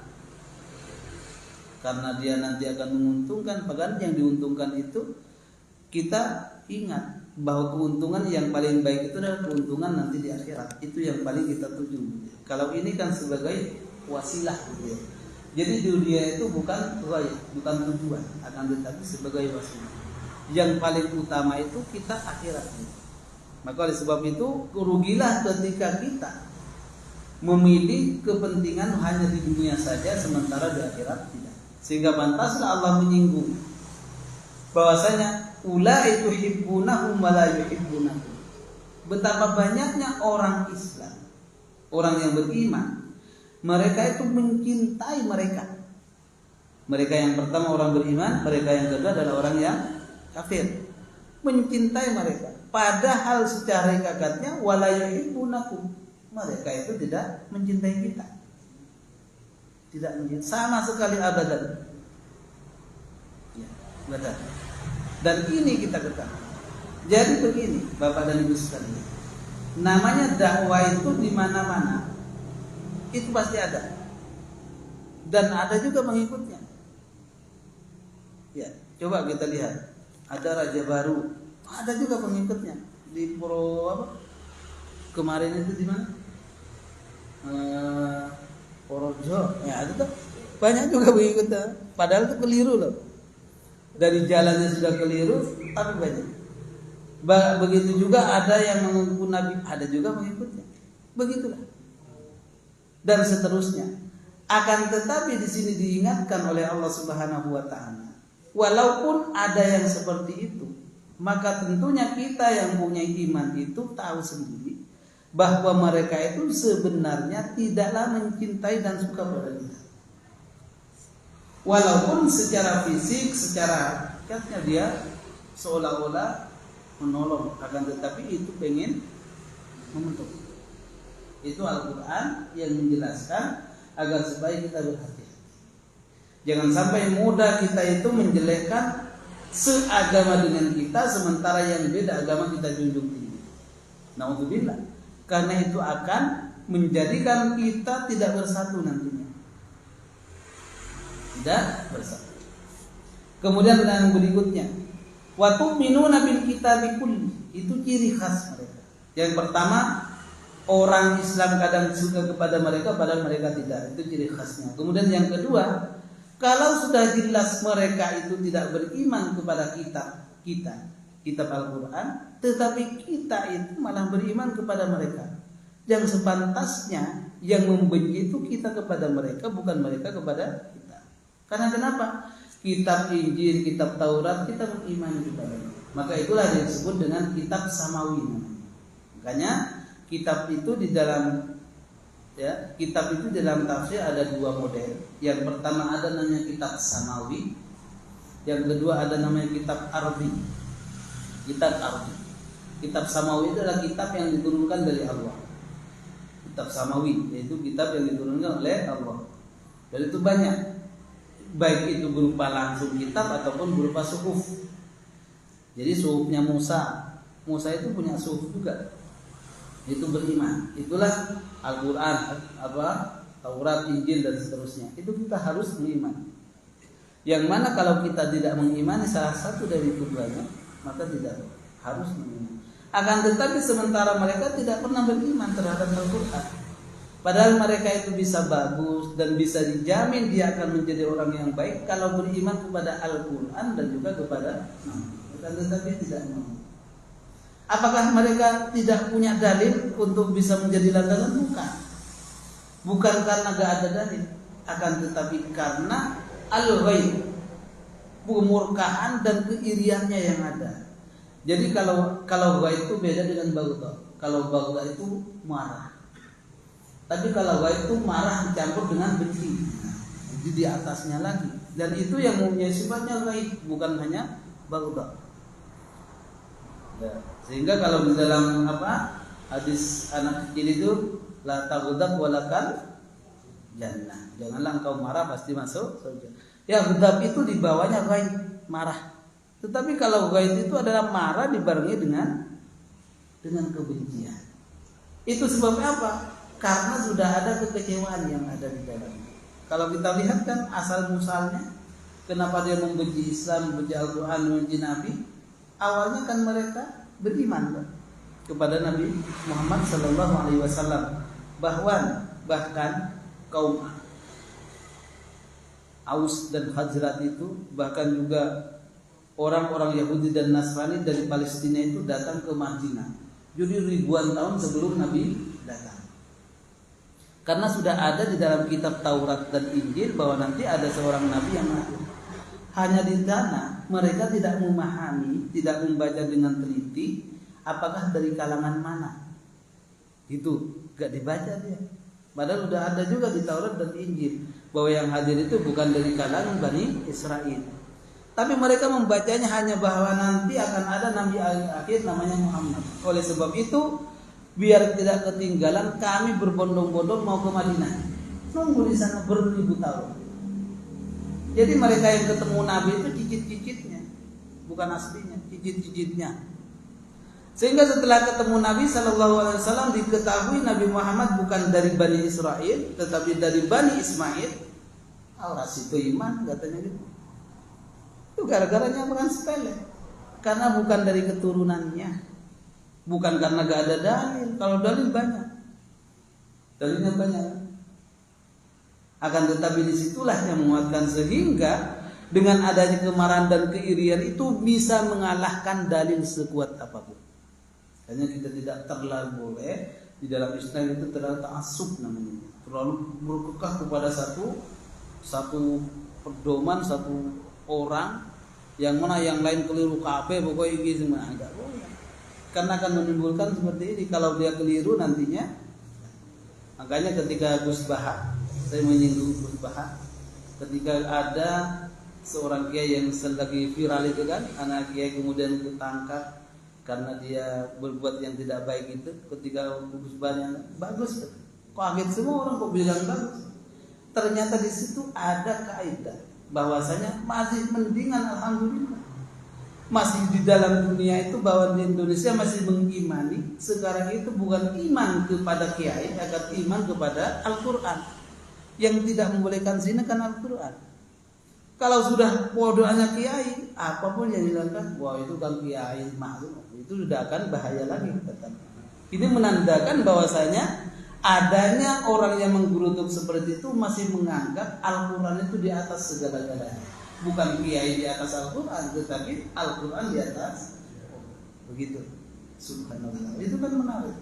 dia nanti akan menguntungkan, padahal yang diuntungkan itu kita ingat bahwa keuntungan yang paling baik itu adalah keuntungan nanti di akhirat. Itu yang paling kita tuju. Kalau ini kan sebagai wasilah gitu ya. Jadi dunia itu bukan tujuan, akan tetapi sebagai wasilah. Yang paling utama itu kita akhirat. Maka oleh sebab itu rugilah ketika kita memilih kepentingan hanya di dunia saja sementara di akhirat tidak. Sehingga pantaslah Allah menyinggung bahwasanya ulai tuhibbunahum wa la yuhibbunakum. Betapa banyaknya orang Islam, orang yang beriman, mereka itu mencintai mereka. Mereka yang pertama orang beriman, mereka yang kedua adalah orang yang kafir. Mencintai mereka. Padahal secara hakikatnya wala yuhibbunakum. Mereka itu tidak mencintai kita. Tidak mencintai sama sekali abadan. Ya, betul. Dan ini kita ketahui. Jadi begini, Bapak dan Ibu sekalian. Namanya dakwah itu di mana-mana. Itu pasti ada. Dan ada juga pengikutnya. Ya, coba kita lihat. Ada raja baru, ada juga pengikutnya. Di Puro apa? Kemarin itu di mana? Porojo. Ya, ada tuh. Banyak juga pengikutnya. Padahal itu keliru loh. Dari jalannya sudah keliru, tapi banyak. Begitu juga ada yang mengaku Nabi, ada juga pengikutnya. Begitulah. Dan seterusnya. Akan tetapi di sini diingatkan oleh Allah Subhanahu wa taala, walaupun ada yang seperti itu, maka tentunya kita yang punya iman itu tahu sendiri bahwa mereka itu sebenarnya tidaklah mencintai dan suka pada kita. Walaupun secara fisik, secara hakikatnya dia seolah-olah menolong, akan tetapi itu pengen membentuk. Itu Al-Quran yang menjelaskan agar supaya kita berhati-hati. Jangan sampai mudah kita itu menjelekkan seagama dengan kita, sementara yang beda agama kita junjung tinggi. Naudzubillah. Karena itu akan menjadikan kita tidak bersatu nantinya. Tidak bersatu. Kemudian yang berikutnya, wa tu'minuna bil kitabi kulli. Itu ciri khas mereka. Yang pertama, orang Islam kadang suka kepada mereka padahal mereka tidak. Itu ciri khasnya. Kemudian yang kedua, kalau sudah jelas mereka itu tidak beriman kepada kitab Al-Quran, tetapi kita itu malah beriman kepada mereka. Yang sepantasnya yang membenci itu kita kepada mereka, bukan mereka kepada kita. Karena kenapa? Kitab Injil, kitab Taurat kita beriman kepadanya. Maka itulah yang disebut dengan kitab samawi. Makanya kitab itu di dalam tafsir ada dua model. Yang pertama ada namanya kitab samawi, yang kedua ada namanya kitab ardi. Kitab samawi itu adalah kitab yang diturunkan dari Allah. Kitab samawi yaitu kitab yang diturunkan oleh Allah. Dan itu banyak, baik itu berupa langsung kitab ataupun berupa suhuf. Jadi suhufnya Musa itu punya suhuf juga. Itu beriman. Itulah Al-Quran, Taurat, Injil dan seterusnya. Itu kita harus beriman. Yang mana kalau kita tidak mengimani salah satu dari keduanya, maka tidak harus beriman. Akan tetapi sementara mereka tidak pernah beriman terhadap Al-Quran, padahal mereka itu bisa bagus dan bisa dijamin dia akan menjadi orang yang baik kalau beriman kepada Al-Quran dan juga kepada akan tetapi tidak mau. Apakah mereka tidak punya dalil untuk bisa menjadi landasan? Bukan karena gak ada dalil, akan tetapi karena al-ghaib, kemurkaan dan keiriannya yang ada. Jadi kalau ghaib itu beda dengan baghdha. Kalau baghdha itu marah. Tapi kalau ghaib itu marah dicampur dengan benci. Jadi di atasnya lagi. Dan itu yang mempunyai sifatnya ghaib, bukan hanya baghdha. Sehingga kalau di dalam hadis anak kecil itu la taghdab walakal jannah. Janganlah engkau marah pasti masuk surga. Ya, ghadab itu di bawahnya ghaib, marah. Tetapi kalau ghaib itu adalah marah dibarengi dengan kebencian. Itu sebabnya apa? Karena sudah ada kekecewaan yang ada di dalamnya. Kalau kita lihat kan asal muasalnya, kenapa dia membenci Islam, membenci Al-Quran, membenci Nabi? Awalnya kan mereka beriman kan kepada Nabi Muhammad SAW. Bahkan kaum Aus dan Khazraj itu, bahkan juga orang-orang Yahudi dan Nasrani dari Palestina itu datang ke Madinah. Jadi ribuan tahun sebelum Nabi datang. Karena sudah ada di dalam kitab Taurat dan Injil bahwa nanti ada seorang Nabi yang lahir. Hanya di sana mereka tidak memahami, tidak membaca dengan teliti apakah dari kalangan mana. Itu gak dibaca dia. Padahal sudah ada juga di Taurat dan Injil bahwa yang hadir itu bukan dari kalangan Bani Israel. Tapi mereka membacanya hanya bahwa nanti akan ada Nabi akhir namanya Muhammad. Oleh sebab itu, biar tidak ketinggalan, kami berbondong-bondong mau ke Madinah. Nunggu di sana beribu tahun. Jadi mereka yang ketemu Nabi itu cicit-cicitnya, bukan aslinya, cicit-cicitnya. Sehingga setelah ketemu Nabi SAW diketahui Nabi Muhammad bukan dari Bani Israel, tetapi dari Bani Ismail. Ras itu iman katanya gitu. Itu gara-garanya bukan sepele, karena bukan dari keturunannya, bukan karena gak ada dalil. Kalau dalil banyak, dalilnya banyak. Akan tetapi disitulah yang menguatkan, sehingga dengan adanya kemarahan dan keirian itu bisa mengalahkan dalil sekuat apapun. Hanya kita tidak terlalu boleh di dalam Islam itu terlalu ta'assub namanya, terlalu berkekeh kepada satu pedoman, satu orang yang mana yang lain keliru kabeh pokoknya gitu semua enggak boleh. Karena akan menimbulkan seperti ini kalau dia keliru nantinya. Makanya ketika Gus Baha, saya menyinggung Gus Baha, ketika ada seorang kiai yang lagi viral itu kan, anak kiai kemudian ditangkap karena dia berbuat yang tidak baik itu. Ketika Gus Baha bagus, kaget semua orang kok bilang bagus. Ternyata di situ ada kaidah bahwasanya masih mendingan, alhamdulillah, masih di dalam dunia itu, bahwa di Indonesia masih mengimani sekarang itu bukan iman kepada kiai, akan iman kepada Al-Quran yang tidak membolehkan zina kan Al-Quran. Kalau sudah bodohnya kiai, apapun yang dilakukan, wah itu kan kiai maklum, itu sudah akan bahaya lagi. Ini menandakan bahwasanya adanya orang yang menggerutuk seperti itu masih menganggap Al-Quran itu di atas segala-galanya. Bukan kiai di atas Al-Quran, tetapi Al-Quran di atas. Begitu. Subhanallah. Itu kan menarik.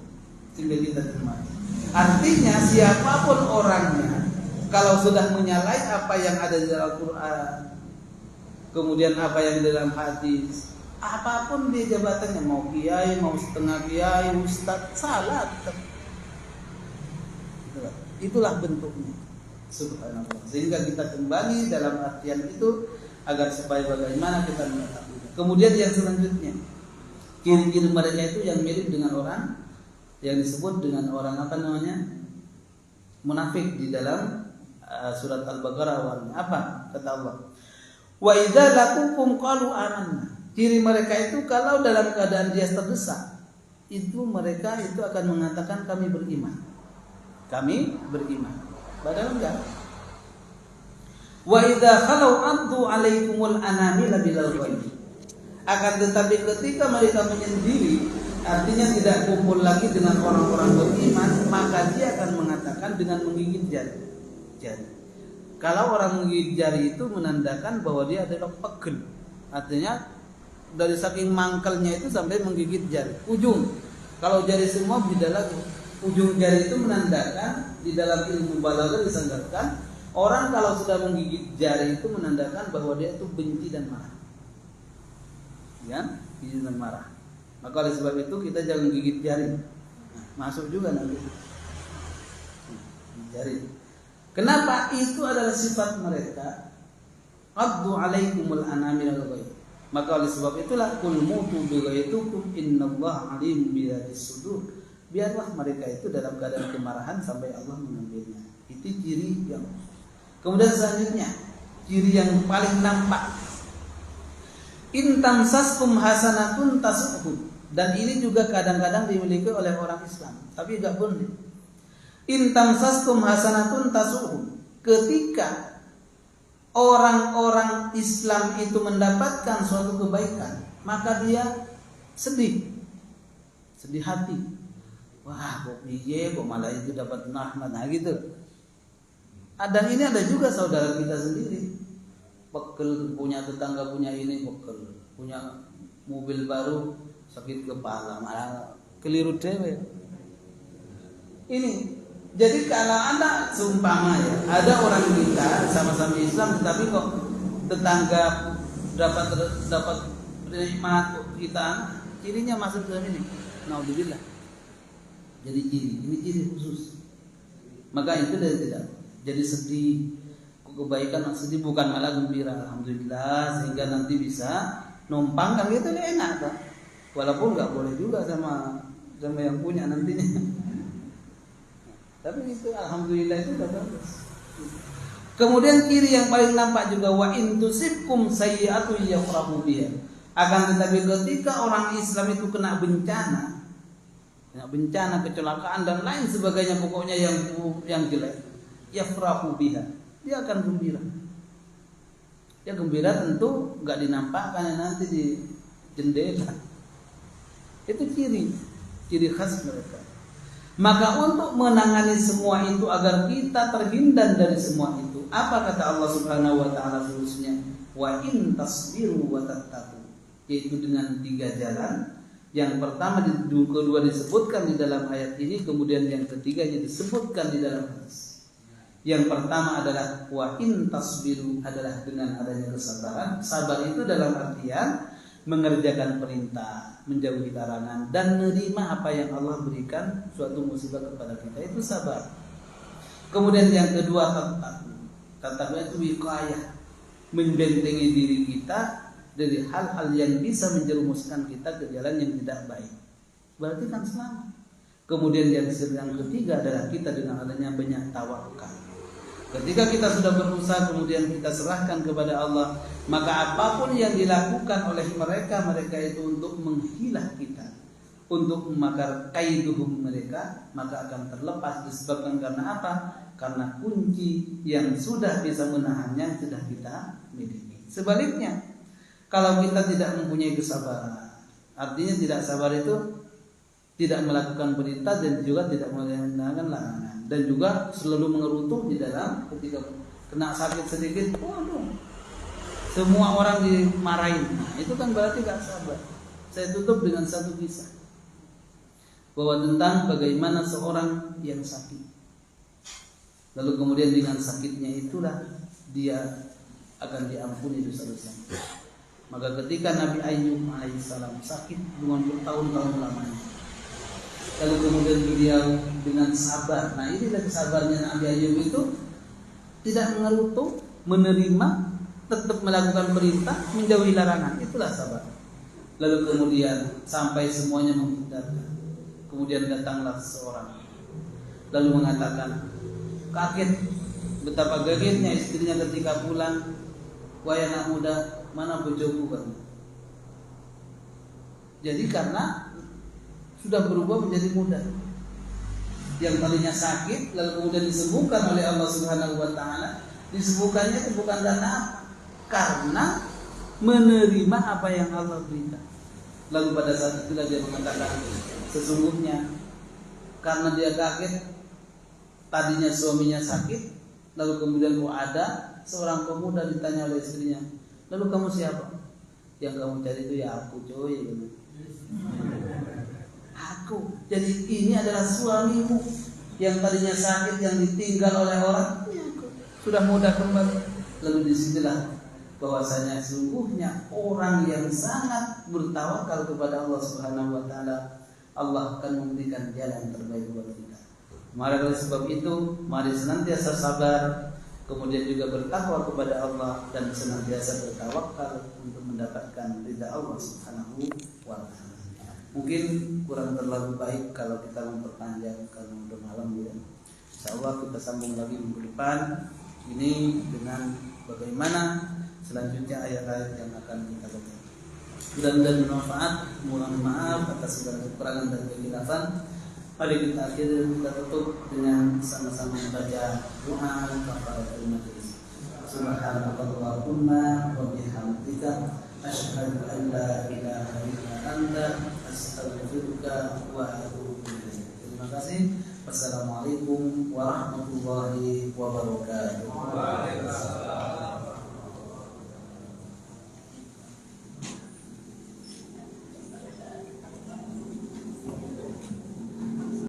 Sehingga kita terima. Artinya siapapun orangnya, kalau sudah menyalahi apa yang ada di Al-Quran, kemudian apa yang di dalam hadis, apapun dia jabatannya, mau kiai, mau setengah kiai, ustadz, salah. Itulah bentuknya. Subhanallah. Sehingga kita kembali dalam artian itu agar supaya bagaimana kita mengetahui. Kemudian yang selanjutnya, ciri-ciri mereka itu yang mirip dengan orang yang disebut dengan orang apa namanya? Munafik di dalam surat Al-Baqarah. Apa kata Allah? Wa idza laqukum qalu amanna. Ciri mereka itu kalau dalam keadaan dia terdesak, itu mereka itu akan mengatakan kami beriman. Kami beriman. Padahal enggak. Wa idza khalau addu alaikumul anamila bilal ghaib. Akan tetapi ketika mereka menyendiri, artinya tidak kumpul lagi dengan orang-orang beriman, maka dia akan mengatakan dengan menggigit jari. Kalau orang menggigit jari itu menandakan bahwa dia adalah pegel. Artinya dari saking mangkelnya itu sampai menggigit jari ujung. Kalau jari semua beda lagi. Ujung jari itu menandakan di dalam ilmu balaghah disandarkan orang kalau sudah menggigit jari itu menandakan bahwa dia itu benci dan marah. Ya, benci dan marah. Maka oleh sebab itu kita jangan gigit jari. Masuk juga nanti. Jari. Kenapa? Itu adalah sifat mereka. Addu alaikumul anamil al-ghaib. Maka oleh sebab itulah kul mutu bi ghaitukum innallaha alim bi dzatis sudur. Biarlah mereka itu dalam keadaan kemarahan sampai Allah mengambilnya. Itu ciri yang. Kemudian selanjutnya, ciri yang paling nampak. In tamsaskum hasanatun tasuhum. Dan ini juga kadang-kadang dimiliki oleh orang Islam, tapi enggak boleh. In tamsaskum hasanatun tasuhum. Ketika orang-orang Islam itu mendapatkan suatu kebaikan, maka dia sedih hati. Wah, kok piye kok malah itu dapat rahmat, nah gitu. Ini ada juga saudara kita sendiri. Pekel, punya tetangga punya ini pekel, punya mobil baru sakit kepala, malah keliru dewe. Ini jadi kalau Anda seumpama ya, ada orang kita sama-sama Islam tetapi kok tetangga dapat nikmat kita, cirinya masuk ke ini. Naudzubillah. Jadi ini ciri khusus. Maka itu dia tidak jadi sedih, kebaikan sedih bukan malah gembira, alhamdulillah, sehingga nanti bisa numpang kan gitu enak kan. Walaupun nggak boleh juga sama yang punya nantinya. Tapi itu alhamdulillah itu udah bagus. Kemudian ciri yang paling nampak juga wa intusibkum sayyi'atu yafrahu biha. Akan tetapi ketika orang Islam itu kena bencana, kecelakaan dan lain sebagainya, pokoknya yang jelek, yafrahu biha, dia akan gembira. Dia gembira tentu nggak dinampakkan nanti di jendela. Itu ciri khas mereka. Maka untuk menangani semua itu agar kita terhindar dari semua itu, apa kata Allah Subhanahu wa taala solusinya? Wa in tasbiru wa tattaqu, yaitu dengan 3 jalan. Yang pertama, kedua disebutkan di dalam ayat ini, kemudian yang ketiganya disebutkan di dalam hadis. Yang pertama adalah wa in tasbiru, adalah dengan adanya kesabaran. Sabar itu dalam artian mengerjakan perintah, menjauhi larangan, dan menerima apa yang Allah berikan suatu musibah kepada kita, itu sabar. Kemudian yang kedua tattaqu itu wiqayah, membentengi diri kita dari hal-hal yang bisa menjerumuskan kita ke jalan yang tidak baik. Berarti kan selamat. Kemudian yang ketiga adalah kita dengan adanya banyak tawakal. Ketika kita sudah berusaha kemudian kita serahkan kepada Allah, maka apapun yang dilakukan oleh mereka itu untuk menghilah kita, untuk memakar kaiduhum mereka, maka akan terlepas. Disebabkan karena apa? Karena kunci yang sudah bisa menahannya sudah kita miliki. Sebaliknya, kalau kita tidak mempunyai kesabaran, artinya tidak sabar itu tidak melakukan perintah dan juga tidak melakukan larangan, dan juga selalu mengerutu di dalam ketika kena sakit sedikit, waduh, semua orang dimarahin. Nah, itu kan berarti gak sabar. Saya tutup dengan satu kisah bahwa tentang bagaimana seorang yang sakit, lalu kemudian dengan sakitnya itulah dia akan diampuni dosa-dosanya. Maka ketika Nabi Ayyub alaihissalam sakit dengan bertahun-tahun lamanya, lalu kemudian beliau dengan sabar. Nah, inilah kesabarnya Nabi Ayyub itu, tidak mengerutu, menerima, tetap melakukan perintah, menjauhi larangan. Itulah sabar. Lalu kemudian sampai semuanya menghindarkan. Kemudian datanglah seseorang lalu mengatakan, kaget, betapa kagetnya istrinya ketika pulang, wahai anak muda, mana bojoku kamu? Jadi karena sudah berubah menjadi muda, yang tadinya sakit lalu kemudian disembuhkan oleh Allah Subhanahu wa taala. Disembuhkannya itu bukan karena apa? Karena menerima apa yang Allah berikan. Lalu pada saat itulah dia mengatakan, sesungguhnya karena dia kaget, tadinya suaminya sakit, lalu kemudian ada seorang pemuda ditanya oleh istrinya, lalu kamu siapa? Yang kamu cari itu ya aku, coy. Aku. Jadi ini adalah suamimu yang tadinya sakit, yang ditinggal oleh orang, sudah mudah kembali. Lalu disitulah bahwasanya sungguhnya orang yang sangat bertawakal kepada Allah Subhanahu wa taala, Allah akan memberikan jalan terbaik buat kita. Maka oleh sebab itu, mari senantiasa sabar, kemudian juga bertakwa kepada Allah, dan senantiasa bertawakal untuk mendapatkan ridha Allah Subhanahu wa taala. Mungkin kurang terlalu baik kalau kita memperpanjang karena udah malam ya. Insyaallah kita sambung lagi minggu depan ini dengan bagaimana selanjutnya ayat-ayat yang akan kita baca. Mudah-mudahan bermanfaat. Mohon maaf atas segala kekurangan dan kehilafan. Mari kita akhiri, kita tutup dengan sama-sama membaca doa kafaratul majlis. Subhanallahumma wa bihamdika asyhadu an la ilaha illa anta astaghfiruka wa atubu ilaik. Terima kasih. Wassalamualaikum warahmatullahi wabarakatuh.